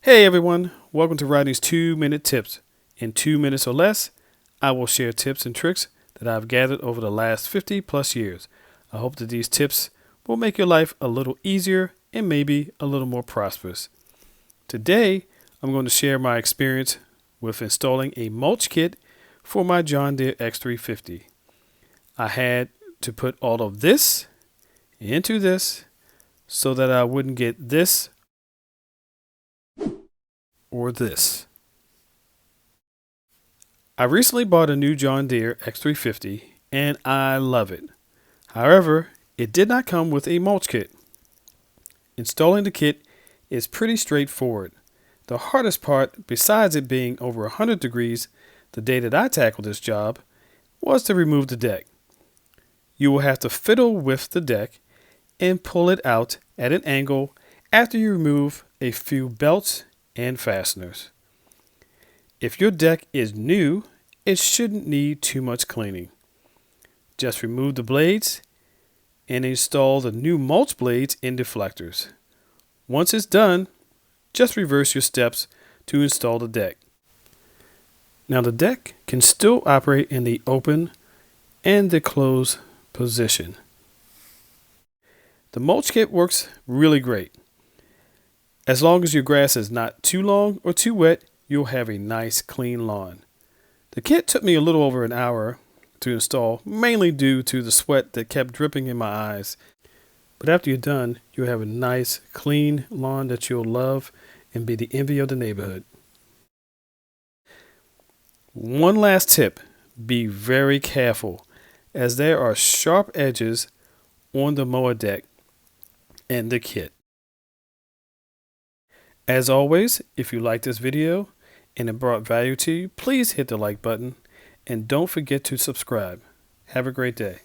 Hey everyone, welcome to Rodney's 2-minute tips. In 2 minutes or less, I will share tips and tricks that I've gathered over the last 50 plus years. I hope that these tips will make your life a little easier and maybe a little more prosperous. Today, I'm going to share my experience with installing a mulch kit for my John Deere X350. I had to put all of this into this so that I wouldn't get this or this. I recently bought a new John Deere X350 and I love it. However, it did not come with a mulch kit. Installing the kit is pretty straightforward. The hardest part, besides it being over 100 degrees the day that I tackled this job, was to remove the deck. You will have to fiddle with the deck and pull it out at an angle after you remove a few belts and fasteners. If your deck is new, it shouldn't need too much cleaning. Just remove the blades and install the new mulch blades in deflectors. Once it's done, just reverse your steps to install the deck. Now the deck can still operate in the open and the closed position. The mulch kit works really great. As long as your grass is not too long or too wet, you'll have a nice clean lawn. The kit took me a little over an hour to install, mainly due to the sweat that kept dripping in my eyes. But after you're done, you'll have a nice clean lawn that you'll love and be the envy of the neighborhood. One last tip, be very careful as there are sharp edges on the mower deck and the kit. As always, if you like this video and it brought value to you, please hit the like button and don't forget to subscribe. Have a great day.